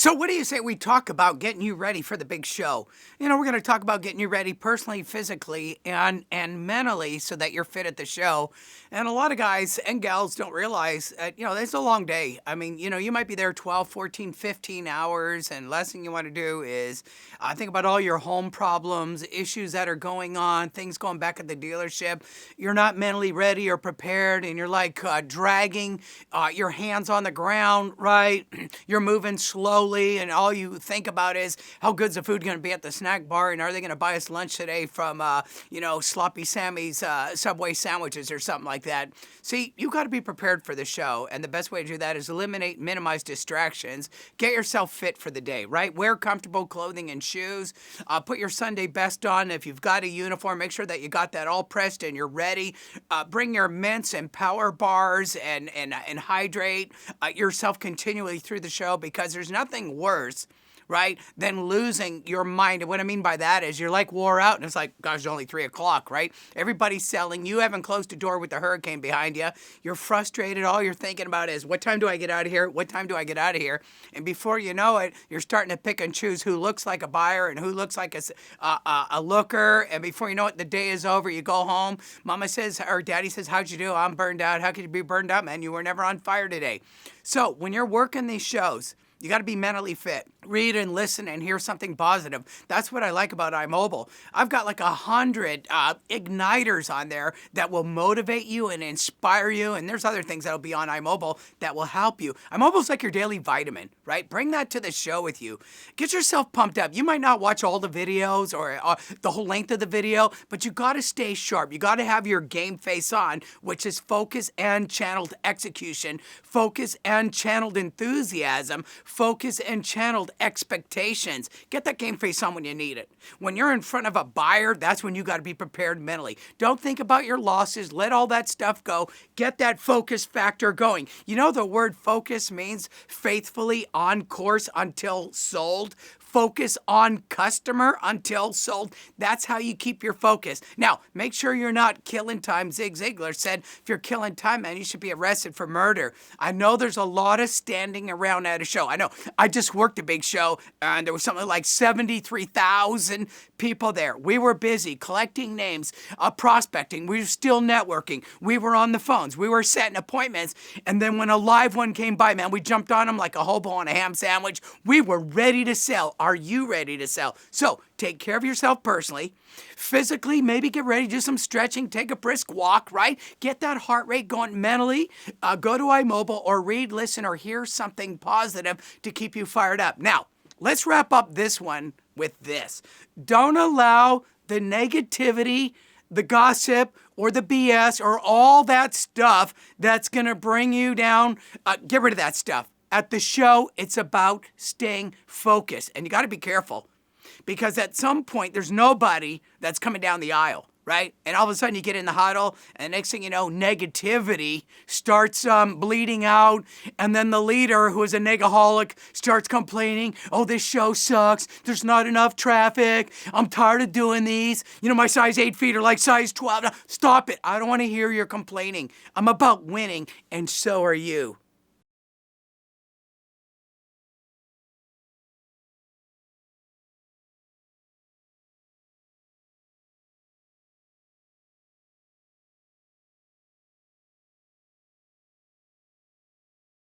So what do you say we talk about getting you ready for the big show? We're going to talk about getting you ready personally, physically, and mentally so that you're fit at the show. And a lot of guys and gals don't realize, it's a long day. I mean, you might be there 12, 14, 15 hours, and last thing you want to do is think about all your home problems, issues that are going on, things going back at the dealership. You're not mentally ready or prepared, and you're like dragging your hands on the ground, right? You're moving slowly, and all you think about is how good's the food going to be at the snack bar, and are they going to buy us lunch today from, Sloppy Sammy's Subway sandwiches or something like that. See, you got to be prepared for the show, and the best way to do that is minimize distractions. Get yourself fit for the day, right? Wear comfortable clothing and shoes. Put your Sunday best on. If you've got a uniform, make sure that you got that all pressed and you're ready. Bring your mints and power bars and hydrate yourself continually through the show, because there's nothing worse, right, than losing your mind. And what I mean by that is you're like wore out, and it's like, gosh, it's only 3 o'clock, right? Everybody's selling. You haven't closed the door with the hurricane behind you. You're frustrated. All you're thinking about is, what time do I get out of here? What time do I get out of here? And before you know it, you're starting to pick and choose who looks like a buyer and who looks like a looker. And before you know it, the day is over. You go home. Mama says, or daddy says, how'd you do? I'm burned out. How could you be burned out, man? You were never on fire today. So when you're working these shows, you got to be mentally fit. Read and listen and hear something positive. That's what I like about iMobile. I've got like 100 igniters on there that will motivate you and inspire you. And there's other things that'll be on iMobile that will help you. iMobile's like your daily vitamin, right? Bring that to the show with you. Get yourself pumped up. You might not watch all the videos or the whole length of the video, but you got to stay sharp. You got to have your game face on, which is focus and channeled execution, focus and channeled enthusiasm, focus and channeled expectations. Get that game face on when you need it. When you're in front of a buyer, that's when you got to be prepared mentally. Don't think about your losses. Let all that stuff go. Get that focus factor going. You know, the word focus means faithfully on course until sold. Focus on customer until sold. That's how you keep your focus. Now, make sure you're not killing time. Zig Ziglar said, if you're killing time, man, you should be arrested for murder. I know there's a lot of standing around at a show. I know. I just worked a big show, and there was something like 73,000 people there. We were busy collecting names, prospecting. We were still networking. We were on the phones. We were setting appointments. And then when a live one came by, man, we jumped on them like a hobo on a ham sandwich. We were ready to sell. Are you ready to sell? So take care of yourself personally. Physically, maybe get ready, do some stretching, take a brisk walk, right? Get that heart rate going mentally. Go to iMobile or read, listen, or hear something positive to keep you fired up. Now, let's wrap up this one with this. Don't allow the negativity, the gossip, or the BS, or all that stuff that's going to bring you down. Get rid of that stuff. At the show, it's about staying focused. And you got to be careful, because at some point, there's nobody that's coming down the aisle, right? And all of a sudden, you get in the huddle, and next thing you know, negativity starts bleeding out. And then the leader, who is a negaholic, starts complaining, oh, this show sucks. There's not enough traffic. I'm tired of doing these. My size 8 feet are like size 12. Stop it. I don't want to hear your complaining. I'm about winning, and so are you.